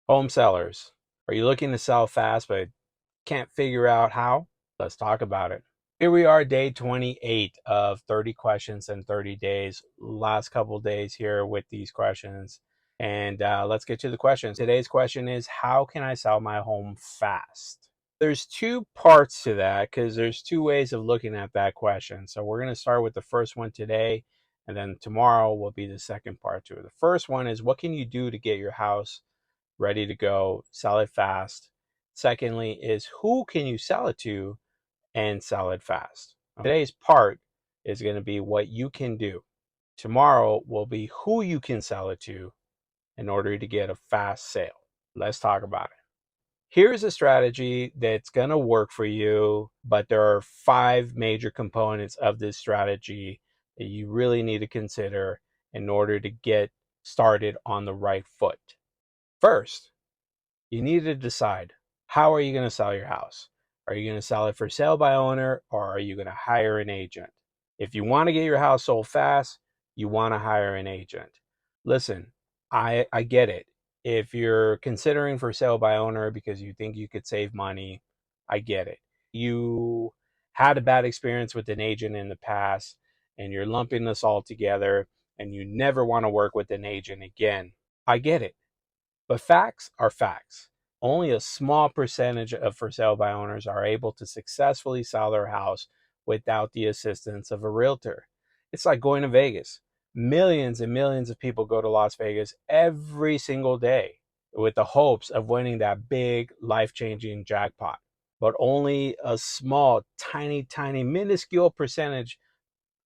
Home sellers, are you looking to sell fast but can't figure out how? Let's talk about it. Here we are, day 28 of 30 questions in 30 days. Last couple days here with these questions. And let's get to the questions. Today's question is, how can I sell my home fast? There's two parts to that because there's two ways of looking at that question. So we're going to start with the first one today, and then tomorrow will be the second part to it. The first one is, what can you do to get your house ready to go, sell it fast? Secondly, is who can you sell it to and sell it fast? Today's part is going to be what you can do. Tomorrow will be who you can sell it to in order to get a fast sale. Let's talk about it. Here's a strategy that's going to work for you, but there are 5 major components of this strategy that you really need to consider in order to get started on the right foot. First, you need to decide, how are you going to sell your house? Are you going to sell it for sale by owner, or are you going to hire an agent? If you want to get your house sold fast, you want to hire an agent. Listen, I get it. If you're considering for sale by owner because you think you could save money, I get it. You had a bad experience with an agent in the past and you're lumping this all together and you never want to work with an agent again. I get it. But facts are facts. Only a small percentage of for sale by owners are able to successfully sell their house without the assistance of a realtor. It's like going to Vegas. Millions and millions of people go to Las Vegas every single day with the hopes of winning that big life-changing jackpot. But only a small, tiny, minuscule percentage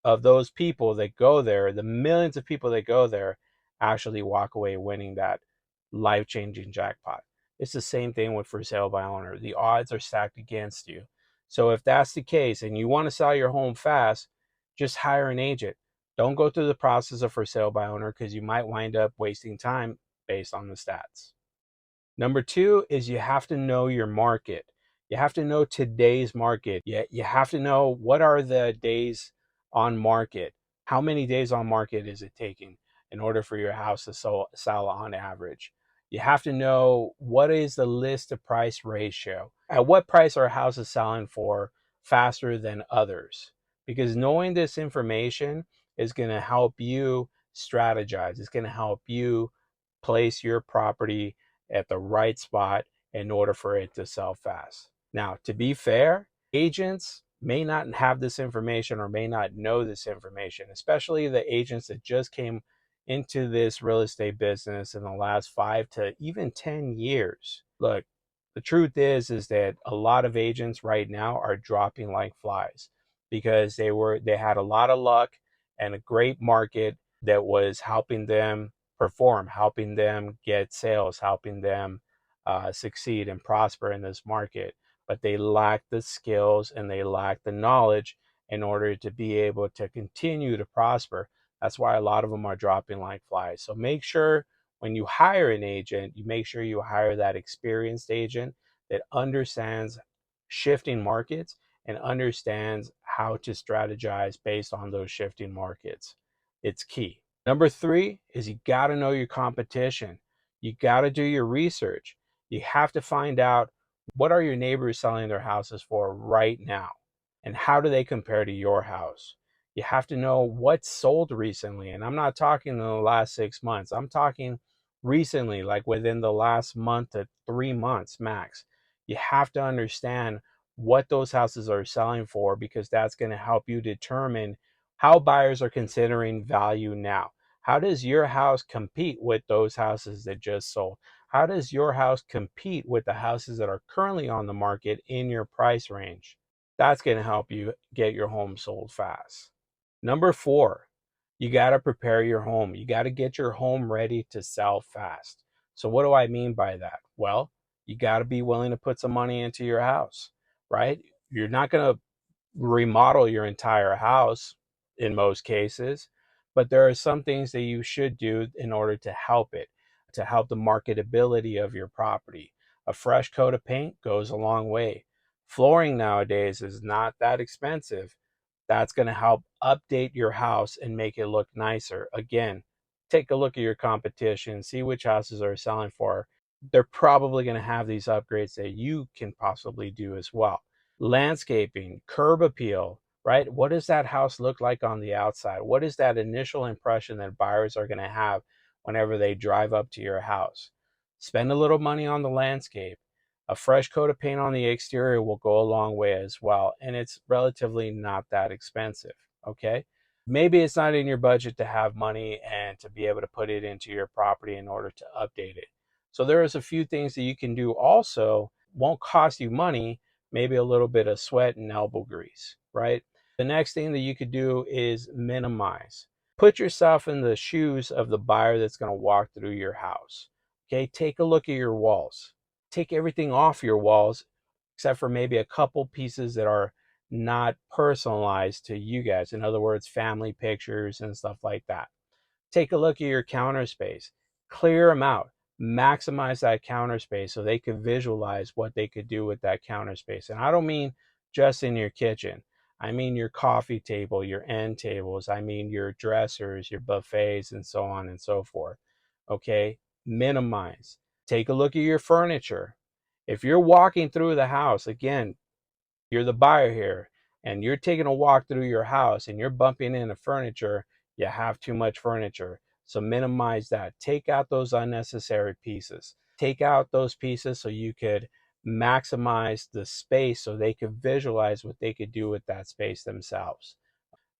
of those people that go there, the millions of people that go there, actually walk away winning that life-changing jackpot. It's the same thing with for sale by owner. The odds are stacked against you. So if that's the case and you want to sell your home fast, just hire an agent. Don't go through the process of for sale by owner because you might wind up wasting time based on the stats. Number 2 is you have to know your market. You have to know today's market. You have to know what are the days on market. How many days on market is it taking in order for your house to sell on average? You have to know what is the list to price ratio. At what price are houses selling for faster than others? Because knowing this information is going to help you strategize. It's going to help you place your property at the right spot in order for it to sell fast. Now, to be fair, agents may not have this information or may not know this information, especially the agents that just came into this real estate business in the last 5 to even 10 years. Look, the truth is that a lot of agents right now are dropping like flies because they had a lot of luck and a great market that was helping them perform, helping them get sales, helping them succeed and prosper in this market. But they lack the skills and they lack the knowledge in order to be able to continue to prosper. That's why a lot of them are dropping like flies. So make sure when you hire an agent, you make sure you hire that experienced agent that understands shifting markets and understands how to strategize based on those shifting markets. It's key. Number 3 is you got to know your competition. You got to do your research. You have to find out, what are your neighbors selling their houses for right now? And how do they compare to your house? You have to know what's sold recently. And I'm not talking in the last 6 months. I'm talking recently, like within the last month to 3 months max. You have to understand what those houses are selling for because that's going to help you determine how buyers are considering value now. How does your house compete with those houses that just sold? How does your house compete with the houses that are currently on the market in your price range? That's going to help you get your home sold fast. Number 4, you got to prepare your home. You got to get your home ready to sell fast. So what do I mean by that? Well, you got to be willing to put some money into your house, right? You're not going to remodel your entire house in most cases, but there are some things that you should do in order to help it, to help the marketability of your property. A fresh coat of paint goes a long way. Flooring nowadays is not that expensive. That's going to help update your house and make it look nicer. Again, take a look at your competition, see which houses are selling for they're probably going to have these upgrades that you can possibly do as well. Landscaping, curb appeal, right? What does that house look like on the outside? What is that initial impression that buyers are going to have whenever they drive up to your house? Spend a little money on the landscape. A fresh coat of paint on the exterior will go a long way as well, and it's relatively not that expensive, okay? Maybe it's not in your budget to have money and to be able to put it into your property in order to update it. So there's a few things that you can do also, won't cost you money, maybe a little bit of sweat and elbow grease, right? The next thing that you could do is minimize. Put yourself in the shoes of the buyer that's going to walk through your house. Okay, take a look at your walls. Take everything off your walls except for maybe a couple pieces that are not personalized to you guys. In other words, family pictures and stuff like that. Take a look at your counter space, clear them out, maximize that counter space so they could visualize what they could do with that counter space. And I don't mean just in your kitchen. I mean your coffee table, your end tables, I mean your dressers, your buffets, and so on and so forth. Okay, minimize. Take a look at your furniture. If you're walking through the house, again, you're the buyer here, and you're taking a walk through your house and you're bumping into furniture, you have too much furniture. So minimize that. Take out those unnecessary pieces. Take out those pieces so you could maximize the space so they could visualize what they could do with that space themselves.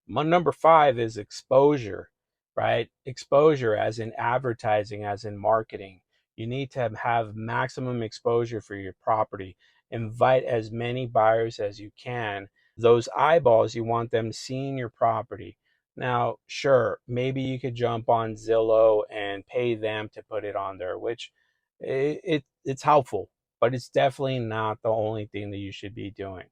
Number 5 is exposure, right? Exposure as in advertising, as in marketing. You need to have maximum exposure for your property. Invite as many buyers as you can. Those eyeballs, you want them seeing your property. Now, sure, maybe you could jump on Zillow and pay them to put it on there, which it's helpful, but it's definitely not the only thing that you should be doing.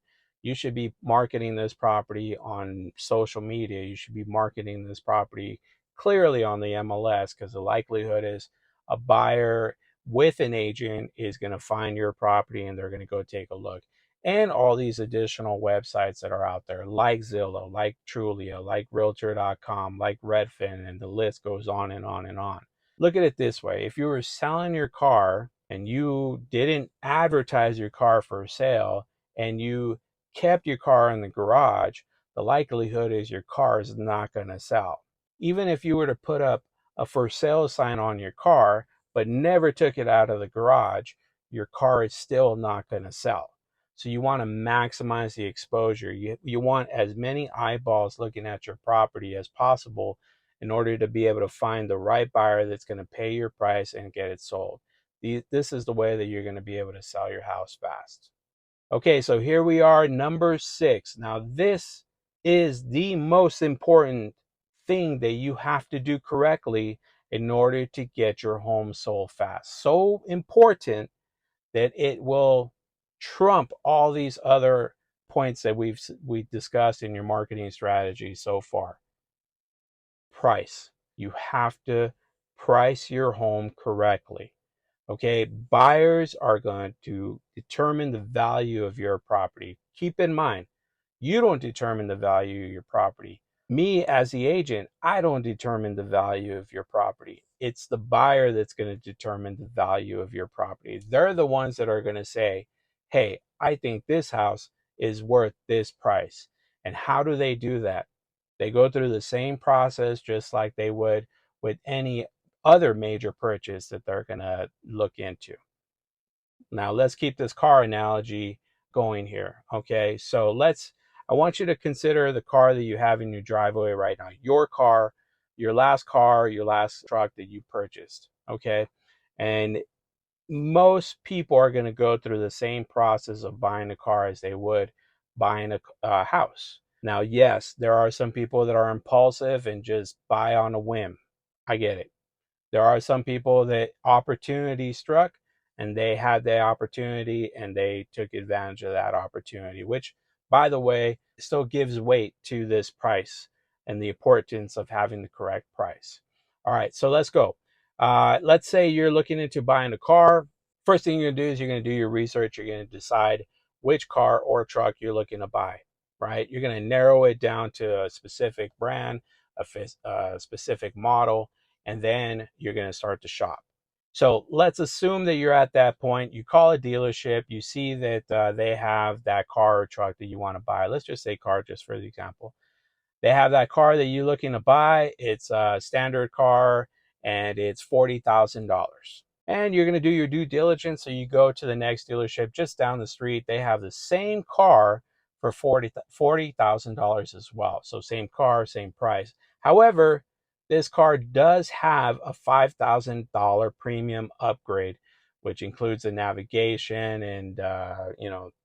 You should be marketing this property on social media. You should be marketing this property clearly on the MLS, because the likelihood is a buyer with an agent is going to find your property and they're going to go take a look. And all these additional websites that are out there, like Zillow, like Trulia, like Realtor.com, like Redfin, and the list goes on and on and on. Look at it this way. If you were selling your car and you didn't advertise your car for sale and you kept your car in the garage, the likelihood is your car is not going to sell. Even if you were to put up a for sale sign on your car, but never took it out of the garage, your car is still not going to sell. So you want to maximize the exposure. You want as many eyeballs looking at your property as possible in order to be able to find the right buyer that's going to pay your price and get it sold. This is the way that you're going to be able to sell your house fast. Okay, so here we are, number 6. Now, this is the most important thing that you have to do correctly in order to get your home sold fast. So important that it will trump all these other points that we discussed in your marketing strategy so far. Price. You have to price your home correctly. Okay, buyers are going to determine the value of your property. Keep in mind, you don't determine the value of your property. Me, as the agent, I don't determine the value of your property. It's the buyer that's going to determine the value of your property. They're the ones that are going to say, hey, I think this house is worth this price. And how do they do that? They go through the same process just like they would with any other major purchase that they're going to look into. Now, let's keep this car analogy going here. Okay, so I want you to consider the car that you have in your driveway right now, your car, your last truck that you purchased. Okay, and most people are going to go through the same process of buying a car as they would buying a house. Now, yes, there are some people that are impulsive and just buy on a whim. I get it. There are some people that opportunity struck and they had the opportunity and they took advantage of that opportunity, which, by the way, still gives weight to this price and the importance of having the correct price. All right, so let's go. Let's say you're looking into buying a car. First thing you're going to do is you're going to do your research. You're going to decide which car or truck you're looking to buy, right? You're going to narrow it down to a specific brand, a specific model, and then you're going to start to shop. So let's assume that you're at that point. You call a dealership, you see that they have that car or truck that you want to buy. Let's just say car, just for the example. They have that car that you're looking to buy. It's a standard car and it's $40,000. And you're going to do your due diligence. So you go to the next dealership just down the street. They have the same car for $40,000 as well. So same car, same price. However, this car does have a $5,000 premium upgrade, which includes the navigation and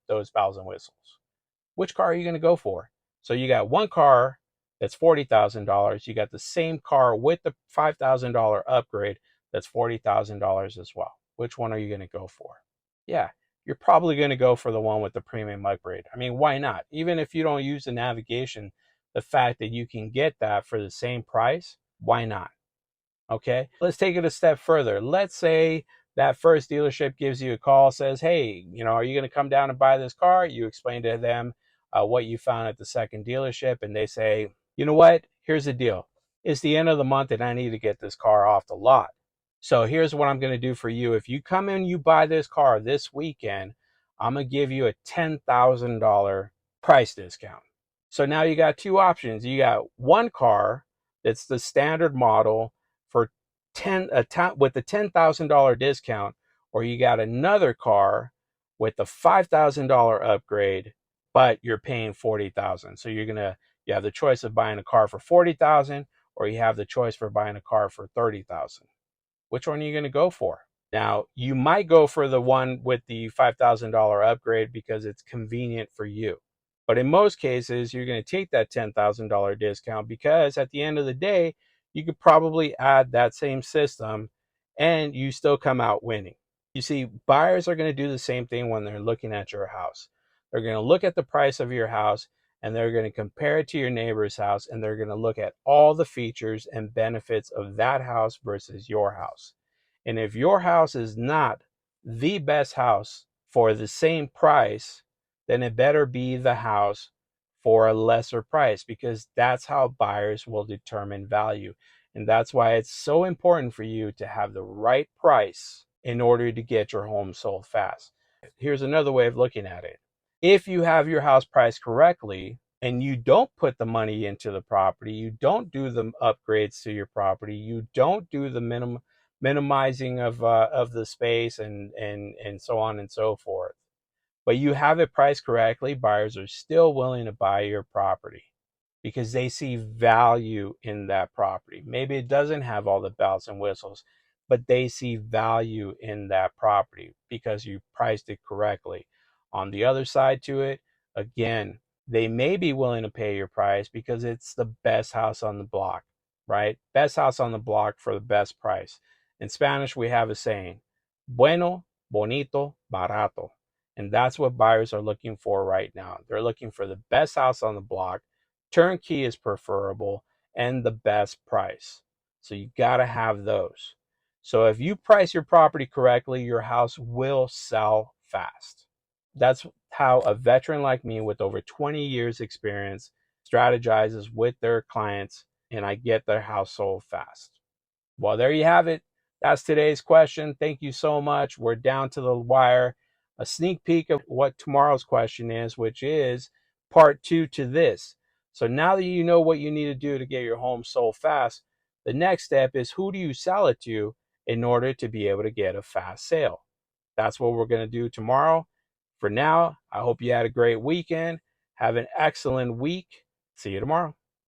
those bells and whistles. Which car are you going to go for? So you got one car that's $40,000. You got the same car with the $5,000 upgrade that's $40,000 as well. Which one are you going to go for? Yeah, you're probably going to go for the one with the premium upgrade. I mean, why not? Even if you don't use the navigation, the fact that you can get that for the same price, why not? Okay, let's take it a step further. Let's say that first dealership gives you a call, says, hey, are you going to come down and buy this car? You explain to them what you found at the second dealership, and they say, you know what? Here's the deal. It's the end of the month, and I need to get this car off the lot. So here's what I'm going to do for you. If you come in, you buy this car this weekend, I'm going to give you a $10,000 price discount. So now you got two options. You got one car that's the standard model for with the $10,000 discount, or you got another car with the $5,000 upgrade, but you're paying $40,000. So you have the choice of buying a car for $40,000, or you have the choice for buying a car for $30,000. Which one are you going to go for? Now, you might go for the one with the $5,000 upgrade because it's convenient for you. But in most cases, you're going to take that $10,000 discount because at the end of the day, you could probably add that same system and you still come out winning. You see, buyers are going to do the same thing when they're looking at your house. They're going to look at the price of your house and they're going to compare it to your neighbor's house, and they're going to look at all the features and benefits of that house versus your house. And if your house is not the best house for the same price, then it better be the house for a lesser price, because that's how buyers will determine value. And that's why it's so important for you to have the right price in order to get your home sold fast. Here's another way of looking at it. If you have your house priced correctly and you don't put the money into the property, you don't do the upgrades to your property, you don't do the minimizing of the space and so on and so forth, but you have it priced correctly, buyers are still willing to buy your property because they see value in that property. Maybe it doesn't have all the bells and whistles, but they see value in that property because you priced it correctly. On the other side to it, again, they may be willing to pay your price because it's the best house on the block, right? Best house on the block for the best price. In Spanish, we have a saying, bueno, bonito, barato. And that's what buyers are looking for right now. They're looking for the best house on the block. Turnkey is preferable, and the best price. So you got to have those. So if you price your property correctly, your house will sell fast. That's how a veteran like me with over 20 years experience strategizes with their clients, and I get their house sold fast. Well, there you have it. That's today's question. Thank you so much. We're down to the wire. A sneak peek of what tomorrow's question is, which is part 2 to this. So now that you know what you need to do to get your home sold fast, the next step is, who do you sell it to in order to be able to get a fast sale? That's what we're going to do tomorrow. For now, I hope you had a great weekend. Have an excellent week. See you tomorrow.